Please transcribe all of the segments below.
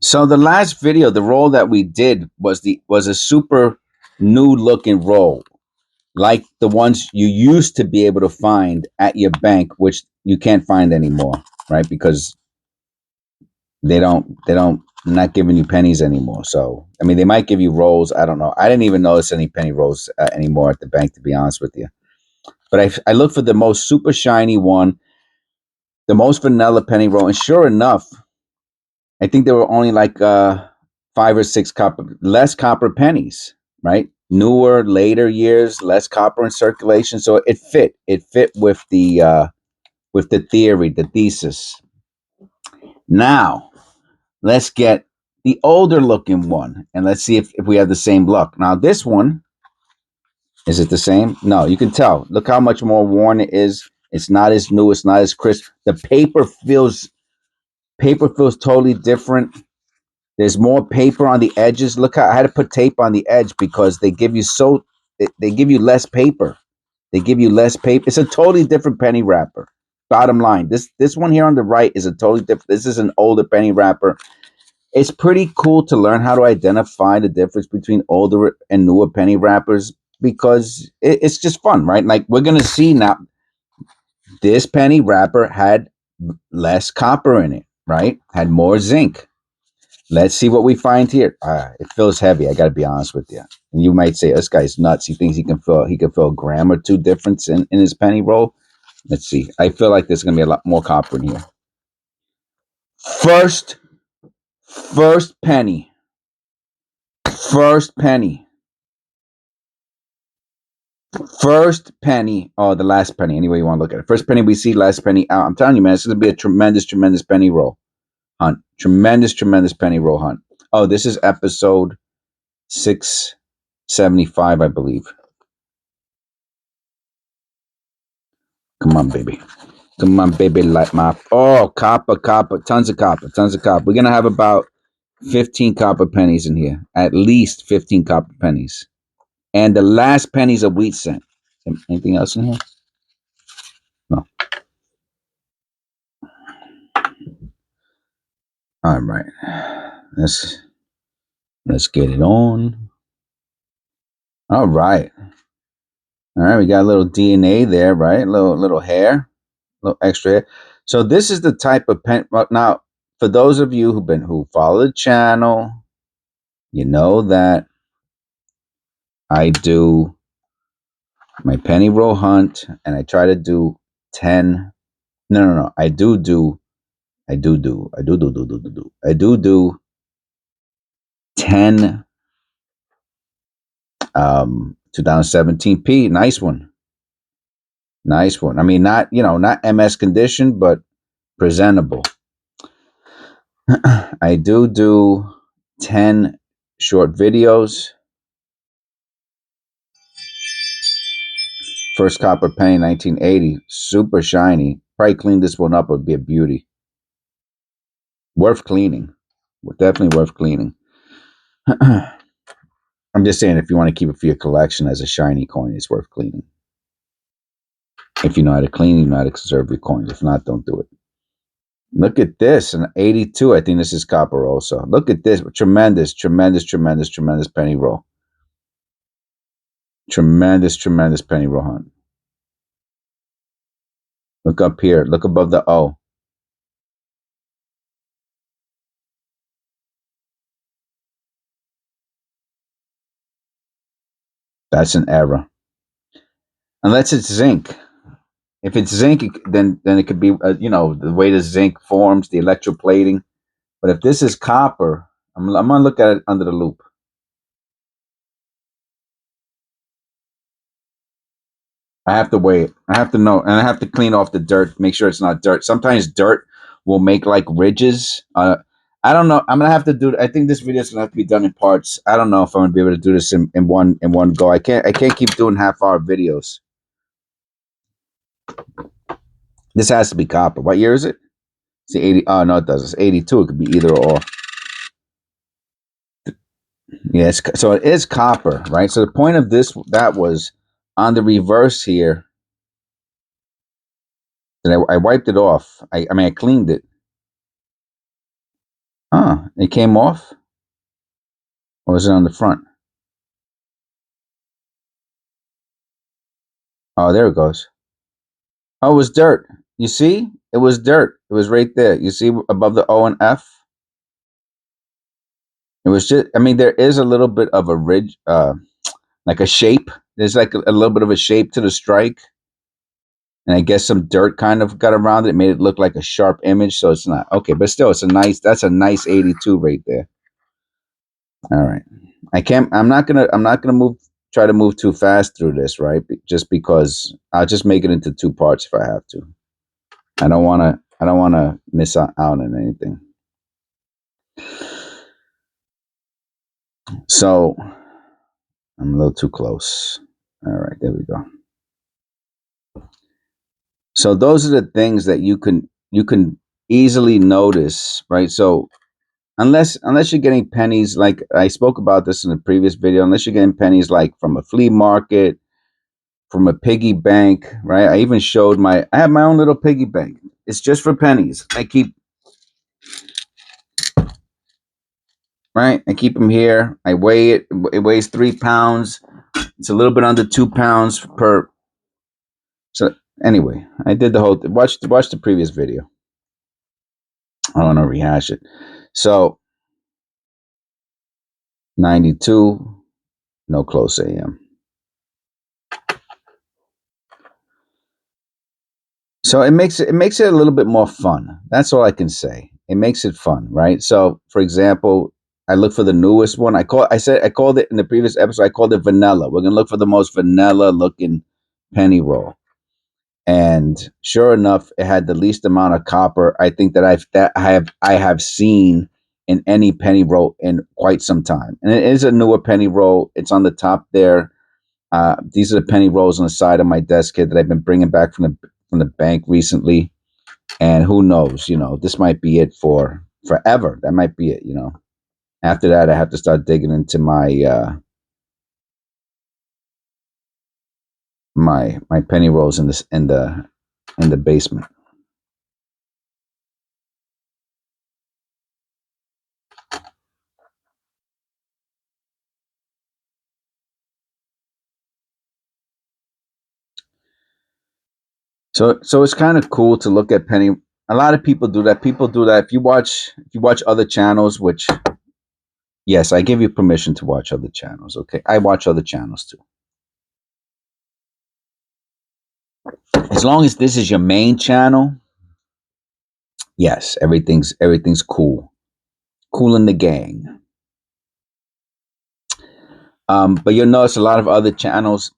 So the last video, the roll that we did was a super new looking roll, like the ones you used to be able to find at your bank, which you can't find anymore, right? Because they don't not giving you pennies anymore. So I mean, they might give you rolls. I don't know. I didn't even notice any penny rolls anymore at the bank, to be honest with you. But I looked for the most super shiny one, the most vanilla penny roll, and sure enough, I think there were only like 5 or 6 less copper pennies, right? Newer, later years, less copper in circulation, so it fit. It fit with the theory, the thesis. Now let's get the older looking one, and let's see if we have the same luck. Now this one, is it the same? No, you can tell. Look how much more worn it is. It's not as new. It's not as crisp. The paper feels totally different. There's more paper on the edges. Look how I had to put tape on the edge because they give you less paper. They give you less paper. It's a totally different penny wrapper. Bottom line, this one here on the right is a totally different. This is an older penny wrapper. It's pretty cool to learn how to identify the difference between older and newer penny wrappers because it's just fun, right? Like we're gonna see now. This penny wrapper had less copper in it, right? Had more zinc. Let's see what we find here. It feels heavy. I got to be honest with you. And you might say, "This guy's nuts. He thinks he can feel a gram or two difference in his penny roll." Let's see. I feel like there's gonna be a lot more copper in here. First, first penny, first penny, first penny. Oh, the last penny. Anyway, you want to look at it. First penny we see, last penny out. I'm telling you, man, it's gonna be a tremendous, tremendous penny roll hunt. Tremendous, tremendous penny roll hunt. Oh, this is episode 675, I believe. Come on, baby. Come on, baby, light my. Oh, copper, copper, tons of copper, tons of copper. We're gonna have about 15 copper pennies in here, at least 15 copper pennies, and the last penny's a wheat cent. Anything else in here? No. All right, let's get it on. All right, all right. We got a little DNA there, right? Little hair, little extra hair. So this is the type of pen. Now, for those of you who follow the channel, you know that I do my penny roll hunt and I try to do 10. No. I do 10 2017p. Nice one. Nice one. I mean, not MS condition, but presentable. I do 10 short videos. First copper penny, 1980. Super shiny. Probably clean this one up. It would be a beauty. Worth cleaning. Definitely worth cleaning. I'm just saying, if you want to keep it for your collection as a shiny coin, it's worth cleaning. If you know how to clean, you know how to conserve your coins. If not, don't do it. Look at this, an 82. I think this is copper also. Look at this. Tremendous, tremendous, tremendous, tremendous penny roll. Tremendous, tremendous penny roll hunt. Look up here. Look above the O. That's an error. Unless it's zinc. If it's zinc, then it could be, the way the zinc forms, the electroplating. But if this is copper, I'm going to look at it under the loop. I have to wait. I have to know, and I have to clean off the dirt, make sure it's not dirt. Sometimes dirt will make like ridges. I don't know. I'm gonna have to do. I think this video is gonna have to be done in parts. I don't know if I'm gonna be able to do this in one go. I can't keep doing half-hour videos. This has to be copper. What year is it? It's the 80. Oh no, it does. It's 82. It could be either or. Yeah, so it is copper, right? So the point of that was on the reverse here. And I wiped it off. I mean, I cleaned it. It came off? Or was it on the front? Oh, there it goes. Oh, it was dirt. You see? It was dirt. It was right there. You see above the O and F? It was just, I mean, there is a little bit of a ridge, like a shape. There's like a little bit of a shape to the strike. And I guess some dirt kind of got around it, made it look like a sharp image. So it's not okay, but still, that's a nice 82 right there. All right. I'm not gonna try to move too fast through this, right? Just because I'll just make it into two parts if I have to. I don't wanna miss out on anything. So I'm a little too close. All right, there we go. So those are the things that you can easily notice, right? So unless you're getting pennies, like I spoke about this in the previous video, unless you're getting pennies like from a flea market, from a piggy bank, right? I even showed I have my own little piggy bank. It's just for pennies. I keep them here. I weigh it. It weighs 3 pounds. It's a little bit under 2 pounds per. So anyway, I did the whole. Watch the previous video. I don't want to rehash it. So 92, no close AM. So it makes it a little bit more fun. That's all I can say. It makes it fun, right? So, for example, I look for the newest one. I called it in the previous episode. I called it vanilla. We're gonna look for the most vanilla looking penny roll, and sure enough, it had the least amount of copper I think that I have seen in any penny roll in quite some time. And it is a newer penny roll. It's on the top there. These are the penny rolls on the side of my desk here that I've been bringing back from the bank recently. And who knows, this might be it for forever. That might be it. After that, I have to start digging into my penny rolls in the basement. So it's kind of cool to look at penny. A lot of people do that. People do that. If you watch other channels, which yes, I give you permission to watch other channels. Okay, I watch other channels too. As long as this is your main channel, yes, everything's cool. Cool in the gang. But you'll notice a lot of other channels,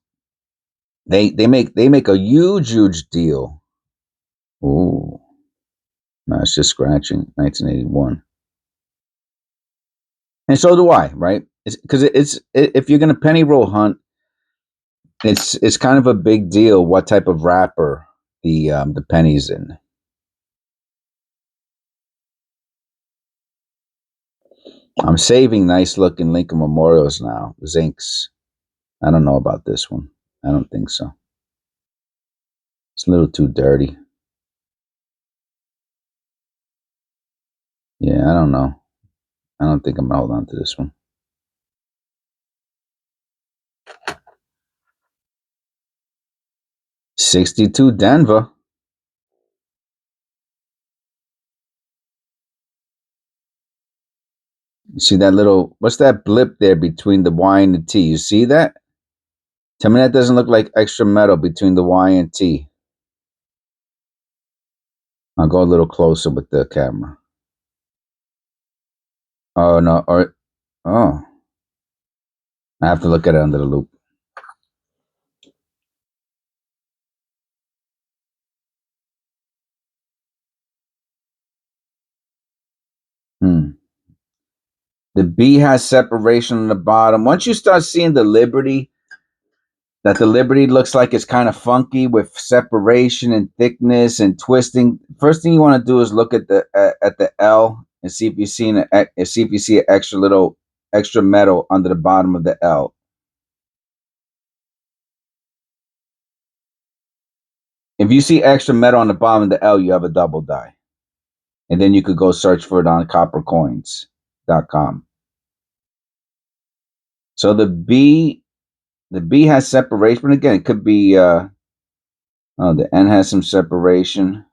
they make a huge deal. Ooh, no, it's just scratching. 1981, and so do I. Right? Because if you're gonna penny roll hunt, it's kind of a big deal what type of wrapper the penny's in. I'm saving nice looking Lincoln Memorials now. Zincs. I don't know about this one. I don't think so. It's a little too dirty. Yeah, I don't know. I don't think I'm gonna hold on to this one. 62 Denver. You see that little, what's that blip there between the Y and the T? You see that? Tell me that doesn't look like extra metal between the Y and T. I'll go a little closer with the camera. Oh, no. Oh, I have to look at it under the loop. The B has separation on the bottom. Once you start seeing the Liberty looks like it's kind of funky with separation and thickness and twisting. First thing you want to do is look at the L and see if you see an extra metal under the bottom of the L. If you see extra metal on the bottom of the L, you have a double die. and then you could go search for it on coppercoins.com. So the B has separation, but again, it could be. Oh, the N has some separation.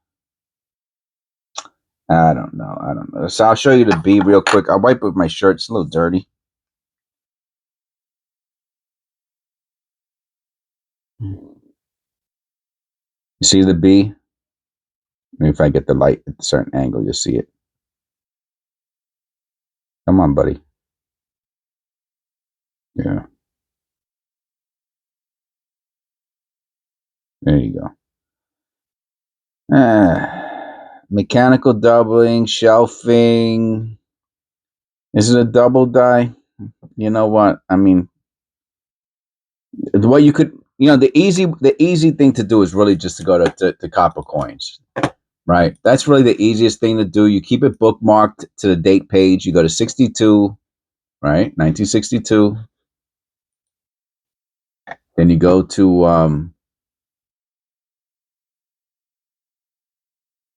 I don't know. I don't know. So I'll show you the B real quick. I'll wipe with my shirt. It's a little dirty. You see the B? Maybe if I get the light at a certain angle, you'll see it. Come on, buddy. Yeah. There you go. Mechanical doubling, shelving. Is it a double die? You know what? I mean, what you could, the easy thing to do is really just to go to copper coins, right? That's really the easiest thing to do. You keep it bookmarked to the date page. You go to 62, right? 1962. Then you go to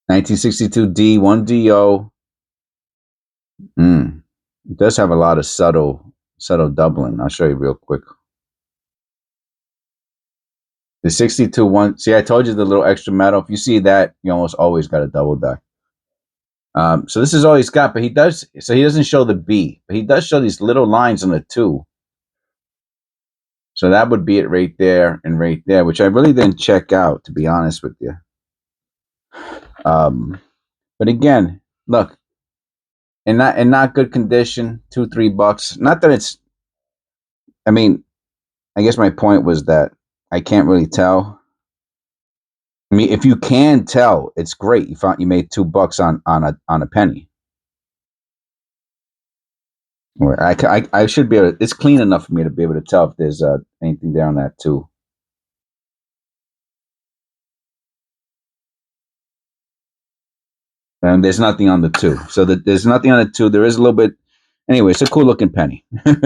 1962 D1DO. It does have a lot of subtle doubling. I'll show you real quick. The 62 one. See, I told you the little extra metal. If you see that, you almost always got a double die. So this is all he's got, but he does. So he doesn't show the B, but he does show these little lines on the 2. So that would be it right there and right there, which I really didn't check out, to be honest with you. But again, look, in not good condition, $2-3. Not that it's. I mean, I guess my point was that I can't really tell. I mean, if you can tell, it's great. You made $2 on a penny. I should be able to, it's clean enough for me to be able to tell if there's anything there on that too. And there's nothing on the 2. So there's nothing on the 2. There is a little bit. Anyway, it's a cool looking penny.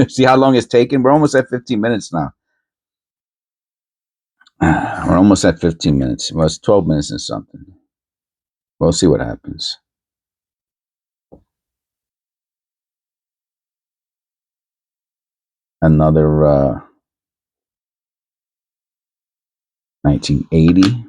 See how long it's taken? We're almost at 15 minutes now. We're almost at 15 minutes. Well, it's 12 minutes and something. We'll see what happens. Another 1980.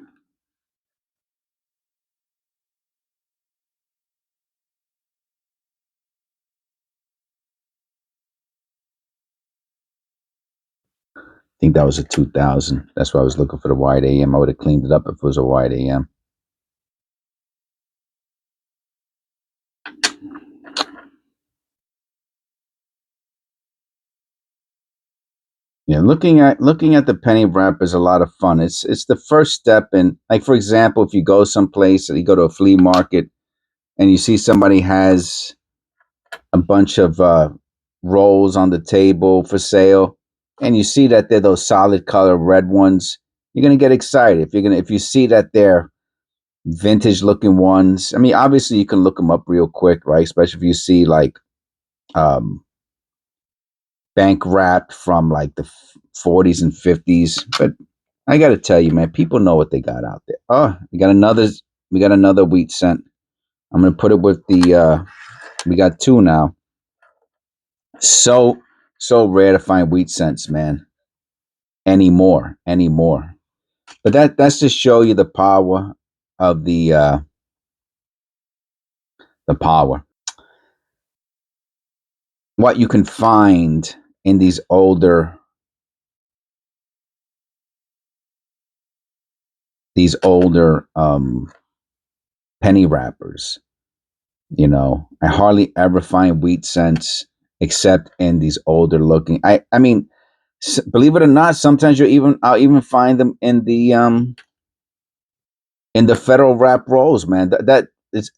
I think that was a 2000. That's why I was looking for the wide AM. I would have cleaned it up if it was a wide AM. Yeah, looking at the penny wrap is a lot of fun. It's the first step in, like, for example, if you go someplace, you go to a flea market and you see somebody has a bunch of rolls on the table for sale, and you see that they're those solid color red ones, you're gonna get excited. If you see that they're vintage looking ones. I mean, obviously you can look them up real quick, right? Especially if you see like um, bank wrapped from like the 40s and 50s. But I got to tell you, man, people know what they got out there. Oh, we got another wheat cent. I'm gonna put it with the. We got 2 now. So rare to find wheat cents, man. Anymore. But that's to show you the power of the power. What you can find in these older penny wrappers. I hardly ever find wheat cents except in these older looking. I mean, believe it or not, sometimes I'll even find them in the federal wrap rolls, man. That is.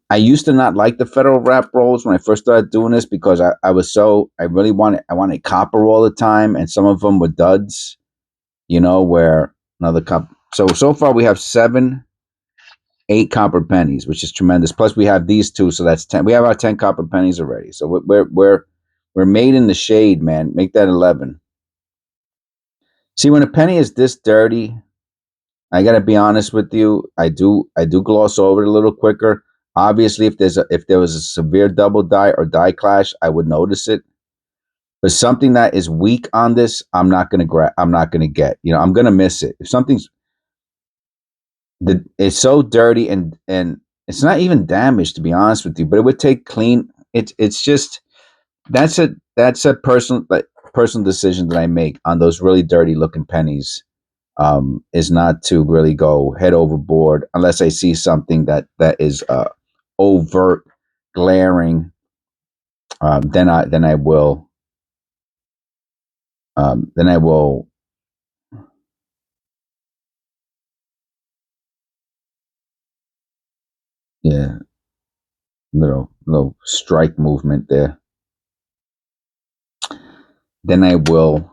I used to not like the federal wrap rolls when I first started doing this because I wanted copper all the time, and some of them were duds. Where another cup. So far we have 8 copper pennies, which is tremendous. Plus we have these 2, so that's 10. We have our 10 copper pennies already. So we're made in the shade, man. Make that 11. See, when a penny is this dirty, I gotta be honest with you. I do gloss over it a little quicker. Obviously, if there was a severe double die or die clash, I would notice it. But something that is weak on this, I'm not gonna get. I'm gonna miss it. If something's it's so dirty and it's not even damaged, to be honest with you. But it would take clean. It's just that's a personal decision that I make on those really dirty looking pennies. Is not to really go head overboard unless I see something that is overt, glaring. Then I will then I will yeah, little strike movement there. Then I will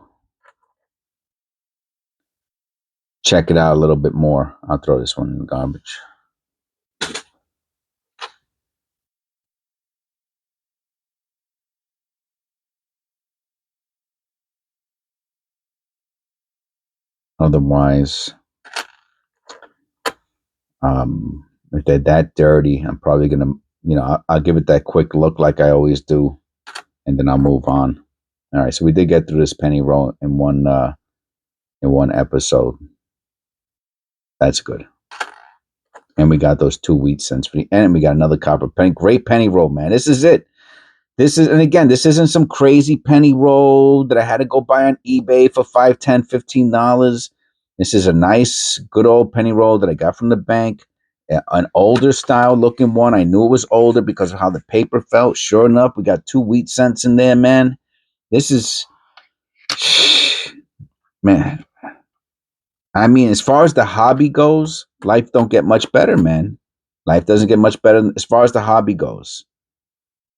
check it out a little bit more. I'll throw this one in the garbage. Otherwise, if they're that dirty, I'm probably gonna, I'll give it that quick look like I always do, and then I'll move on. All right, so we did get through this penny roll in one episode. That's good. And we got those 2 wheat cents for the end, and we got another copper penny. Great penny roll, man. This is it. And again, this isn't some crazy penny roll that I had to go buy on eBay for $5, $10, $15. This is a nice, good old penny roll that I got from the bank. An older style looking one. I knew it was older because of how the paper felt. Sure enough, we got 2 wheat cents in there, man. This is, man. I mean, as far as the hobby goes, life don't get much better, man. Life doesn't get much better as far as the hobby goes,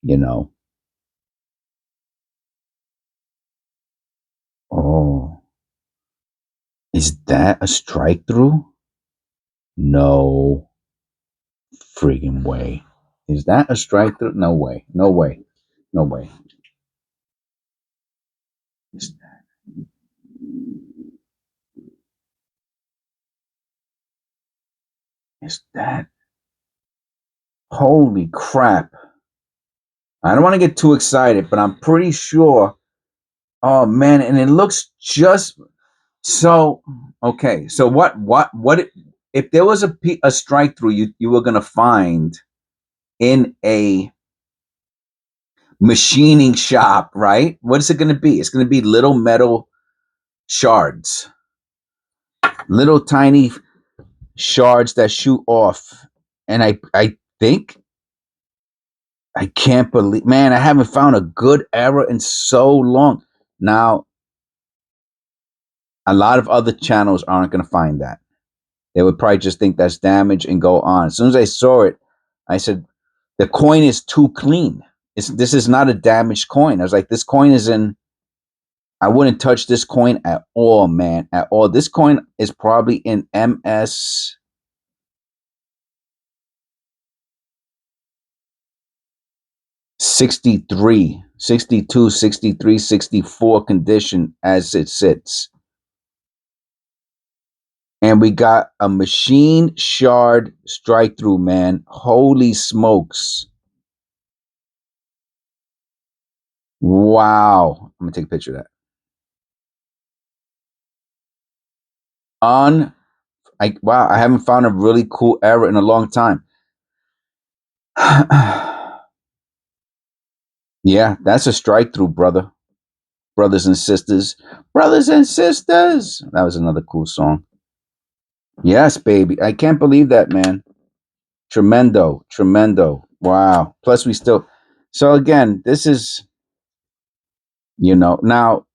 you know. Oh, is that a strike through? No friggin' way. Is that a strike through? No way. No way. No way. Is, is that? Holy crap. I don't want to get too excited, but I'm pretty sure. Oh, man. And it looks just so. Okay. So if there was a strike through, you were going to find in a machining shop, right? What is it going to be? It's going to be little metal shards, little tiny shards that shoot off. And I think, I can't believe, man, I haven't found a good error in so long. Now, a lot of other channels aren't going to find that. They would probably just think that's damage and go on. As soon as I saw it, I said, the coin is too clean. This is not a damaged coin. I was like, this coin is in, I wouldn't touch this coin at all, man, at all. This coin is probably in MS 63, 62, 63, 64 condition as it sits. And we got a machine shard strike through, man. Holy smokes. Wow. I'm going to take a picture of that. Wow, I haven't found a really cool error in a long time. Yeah, that's a strike through, brother. Brothers and sisters. Brothers and sisters. That was another cool song. Yes, baby. I can't believe that, man. Tremendo. Tremendo. Wow. Plus we still, so again, this is, now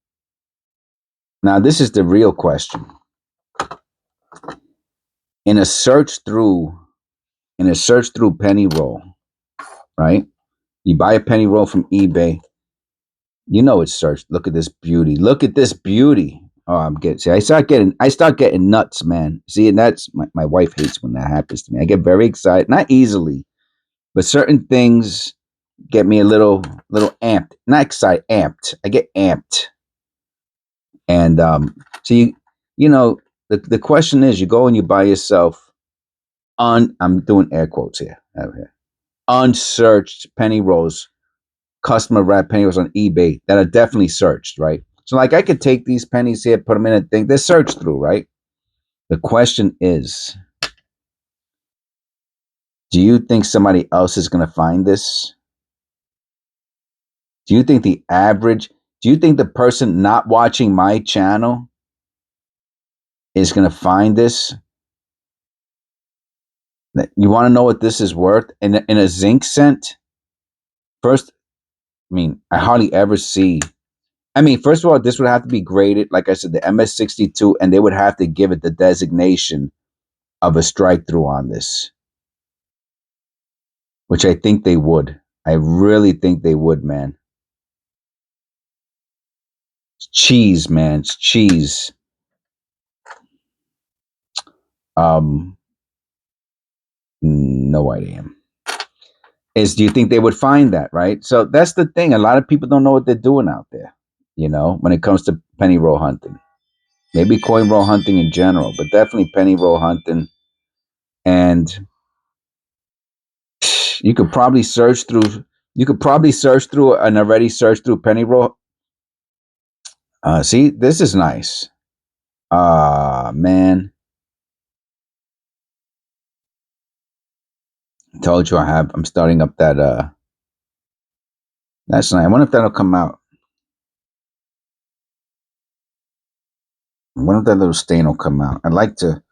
this is the real question. In a search through, penny roll, right? You buy a penny roll from eBay. It's searched. Look at this beauty. Look at this beauty. Oh, I start getting nuts, man. See, and that's my wife hates when that happens to me. I get very excited, not easily, but certain things get me a little amped. Not excited, amped. I get amped. And so you know, the question is, you go and you buy yourself I'm doing air quotes here, unsearched penny rolls, customer wrap penny rolls on eBay that are definitely searched, right? So like I could take these pennies here, put them in a thing, they're searched through, right? The question is, do you think somebody else is going to find this? Do you think do you think the person not watching my channel is going to find this? You want to know what this is worth in a zinc cent? First, I mean, I hardly ever see. I mean, first of all, this would have to be graded, like I said, the MS62, and they would have to give it the designation of a strike through on this, which I think they would. I really think they would, man. It's cheese, man. It's cheese. No idea. Do you think they would find that, right? So that's the thing. A lot of people don't know what they're doing out there, when it comes to penny roll hunting. Maybe coin roll hunting in general, but definitely penny roll hunting. And you could probably search through an already searched through penny roll. See, this is nice. Man. I told you I'm starting up that that's nice. I wonder if that'll come out. I wonder if that little stain will come out. I'd like to.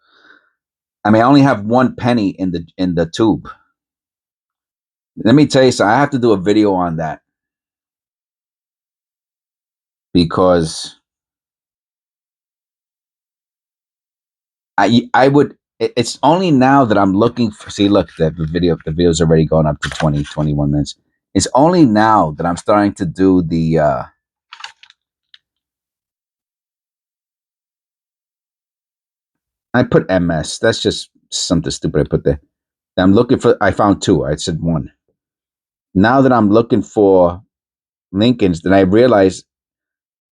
I mean, I only have one penny in the tube. Let me tell you something. I have to do a video on that because I would. It's only now that I'm looking for. See, look, the video's already going up to 20, 21 minutes. It's only now that I'm starting to do the. I put MS. That's just something stupid I put there. I'm looking for. I found two. I said one. Now that I'm looking for Lincolns, then I realize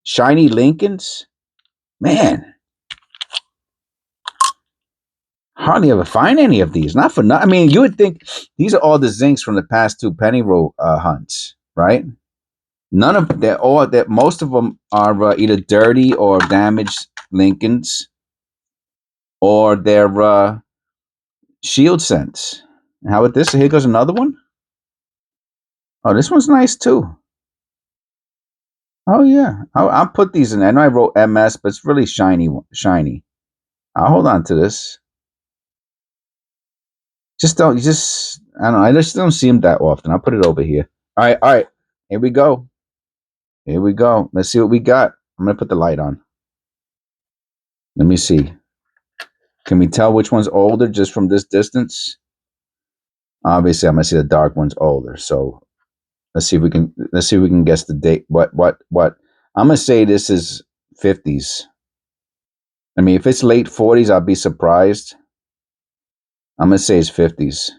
shiny Lincolns. Man, hardly ever find any of these. Not for nothing. I mean, you would think these are all the zincs from the past two penny roll hunts, right? None of that. All that. Most of them are either dirty or damaged Lincolns, or they're shield scents. How about this? Here goes another one. Oh, this one's nice too. Oh yeah, I'll put these in. I know I wrote MS, but it's really shiny. Shiny. I'll hold on to this. Just don't. I don't know. I just don't see them that often. I'll put it over here. All right, all right. Here we go. Here we go. Let's see what we got. I'm gonna put the light on. Let me see. Can we tell which one's older just from this distance? Obviously, I'm gonna see the dark one's older. So let's see if we can guess the date. What? I'm gonna say this is 50s. I mean, if it's late 40s, I'll be surprised. I'm gonna say it's 50s.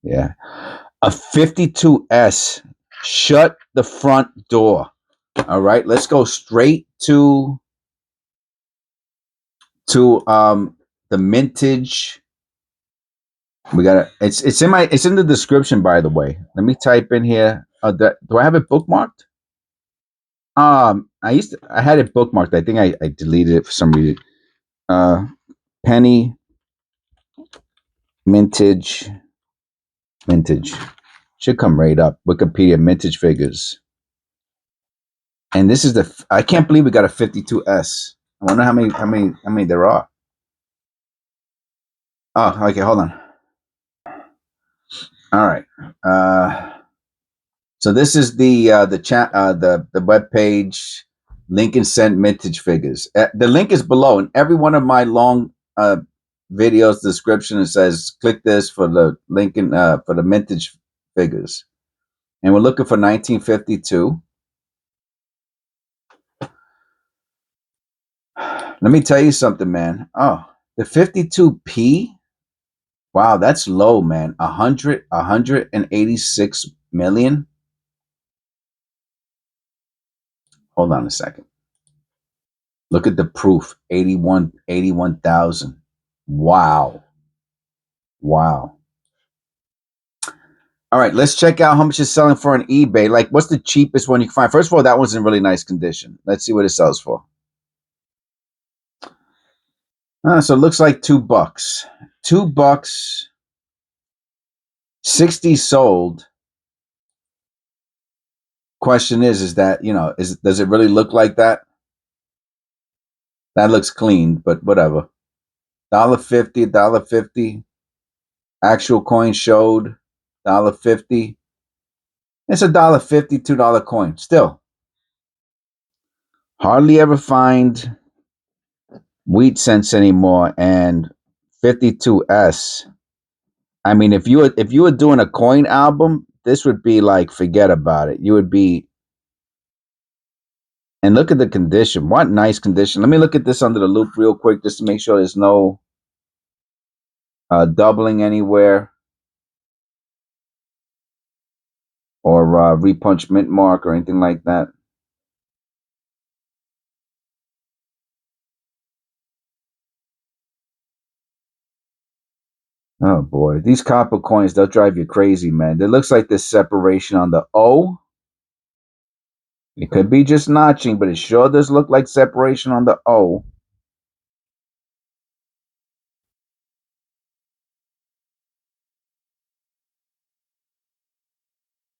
Yeah, a 52S. Shut the front door. All right, let's go straight to the mintage. We got it's in the description, by the way. Let me type in here. Do I have it bookmarked? I had it bookmarked. I think I deleted it for some reason. Penny mintage should come right up. Wikipedia mintage figures. And this is I can't believe we got a 52S. I wonder how many there are. Oh, okay, hold on. All right. So this is the chat the web page. Lincoln sent mintage figures. The link is below, and every one of my long videos description it says click this for the Lincoln for the mintage figures, and we're looking for 1952. Let me tell you something, man. Oh, the 52p. Wow, that's low, man. 186 million. Hold on a second. Look at the proof. 81,000. Wow. Wow. All right, let's check out how much it's selling for on eBay. Like, what's the cheapest one you can find? First of all, that one's in really nice condition. Let's see what it sells for. So it looks like $2. $2. 60 sold. Question is that, does it really look like that? That looks clean, but whatever. $1.50, $1.50. Actual coin showed $1.50. It's $1.50, $2 coin. Still, hardly ever find wheat cents anymore. And 52S. I mean, if you were doing a coin album, this would be like, forget about it. You would be. And look at the condition. What nice condition. Let me look at this under the loop real quick just to make sure there's no doubling anywhere or repunch mint mark or anything like that. Oh boy, these copper coins, they'll drive you crazy, man. It looks like this separation on the O. It could be just notching, but it sure does look like separation on the O.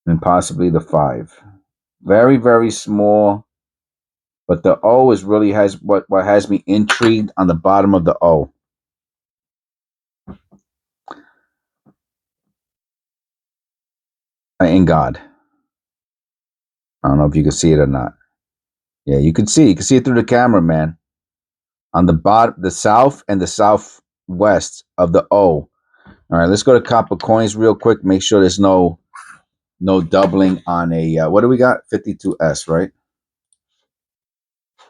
And possibly the 5. Very, very small. But the O is really has what has me intrigued on the bottom of the O. In God. I don't know if you can see it or not. Yeah, you can see. You can see it through the camera, man. On the bottom, the south and the southwest of the O. All right, let's go to copper coins real quick. Make sure there's no doubling on a what do we got? 52S, right? All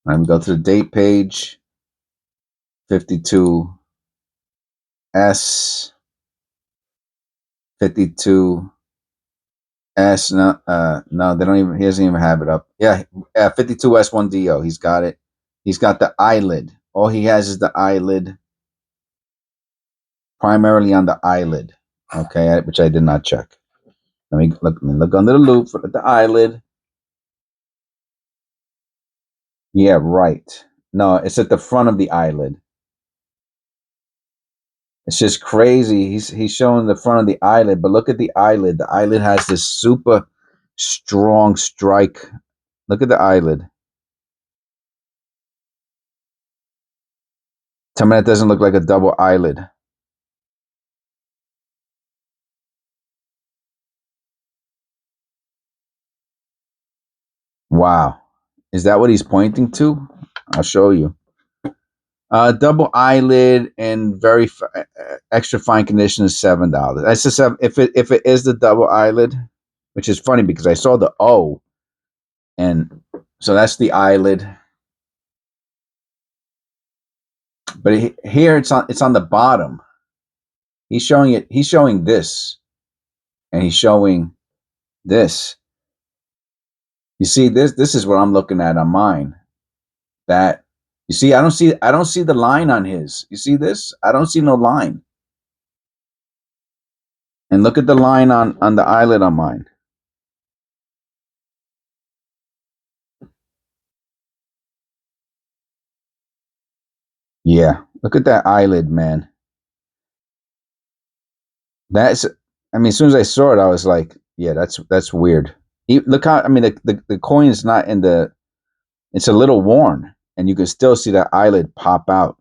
right, we go to the date page. 52S. 52S. No, they don't even. He doesn't even have it up. Yeah, 52S1DO. He's got it. He's got the eyelid. All he has is the eyelid. Primarily on the eyelid. Okay, which I did not check. Let me look under the loop for the eyelid. Yeah, right. No, it's at the front of the eyelid. It's just crazy. He's showing the front of the eyelid, but look at the eyelid. The eyelid has this super strong strike. Look at the eyelid. Tell me that doesn't look like a double eyelid. Wow. Is that what he's pointing to? I'll show you. Double eyelid and very extra fine condition is $7. That's just if it is the double eyelid, which is funny because I saw the O, and so that's the eyelid. But here it's on the bottom. He's showing it. He's showing this, and he's showing this. You see this? This is what I'm looking at on mine. That you see, I don't see the line on his. You see this? I don't see no line. And look at the line on the eyelid on mine. Yeah, look at that eyelid, man. That's. I mean, as soon as I saw it, I was like, yeah, that's weird. Look how. I mean, the coin is not in the. It's a little worn, and you can still see that eyelid pop out.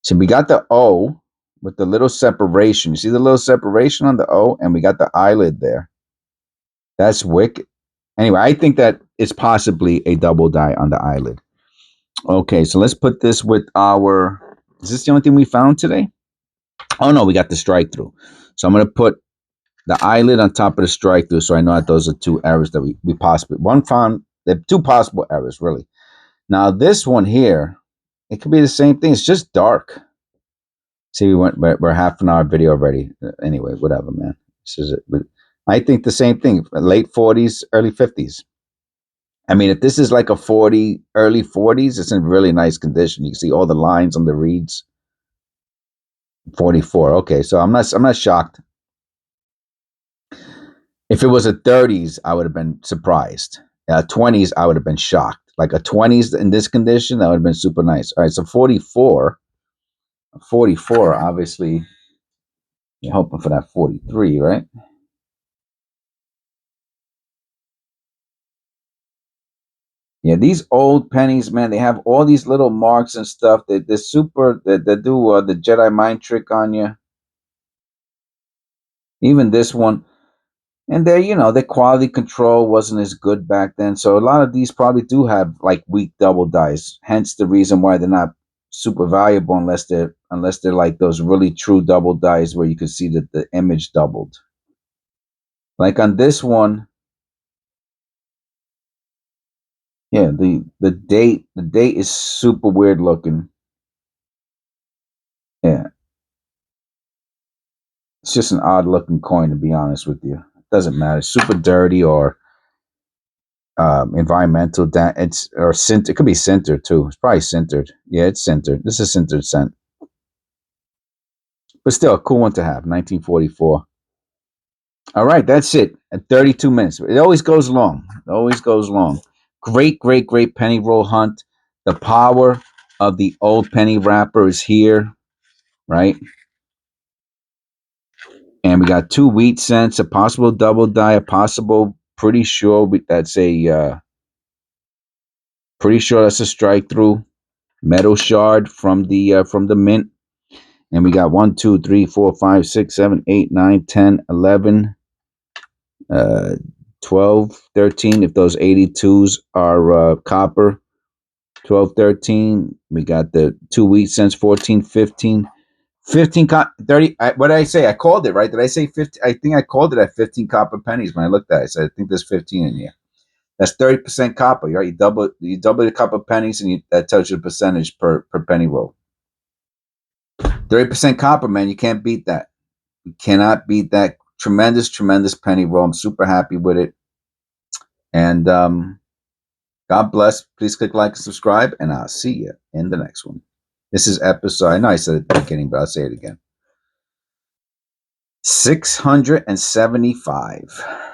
So we got the O with the little separation. You see the little separation on the O, and we got the eyelid there. That's wicked. Anyway, I think that it's possibly a double die on the eyelid. Okay, so let's put this with our. Is this the only thing we found today? Oh no, we got the strike through. So I'm gonna put the eyelid on top of the strike through, so I know that those are two errors that we possibly found. There are two possible errors, really. Now this one here, it could be the same thing. It's just dark. See, we're half an hour video already. Anyway, whatever, man. This is it. I think the same thing. Late 40s, early 50s. I mean, if this is like a 40, early 40s, it's in really nice condition. You can see all the lines on the reeds. 44. Okay, so I'm not shocked. If it was a 30s, I would have been surprised. 20s, I would have been shocked. Like a 20s in this condition, that would have been super nice. All right, so 44. 44, obviously, you're hoping for that 43, right? Yeah, these old pennies, man, they have all these little marks and stuff. They're super. They do the Jedi mind trick on you. Even this one, and their quality control wasn't as good back then. So a lot of these probably do have like weak double dies. Hence the reason why they're not super valuable unless they're like those really true double dies where you can see that the image doubled. Like on this one, yeah, the date is super weird looking. Yeah, it's just an odd looking coin, to be honest with you. It doesn't matter. It's super dirty or environmental. It's or cint. It could be sintered too. It's probably sintered. Yeah, it's sintered. This is sintered cent, but still a cool one to have. 1944. All right, that's it. At 32 minutes. It always goes long. It always goes long. Great, great, great penny roll hunt. The power of the old penny wrapper is here, right? And we got two wheat cents, a possible double die, a possible. Pretty sure that's a strike through. Metal shard from the mint. And we got 1, 2, 3, 4, 5, 6, 7, 8, 9, 10, 11, 12, 13. If those 82s are copper, 12, 13. We got the two wheat cents, 14, 15. 15, 30. What did I say? I called it, right? Did I say 50? I think I called it at 15 copper pennies when I looked at it. I said, I think there's 15 in here. That's 30% copper, right? You double the copper pennies, and that tells you the percentage per penny roll. 30% copper, man. You can't beat that. You cannot beat that. Tremendous, tremendous penny roll. I'm super happy with it. And God bless. Please click like and subscribe, and I'll see you in the next one. This is episode, I know I said it at the beginning, but I'll say it again. 675.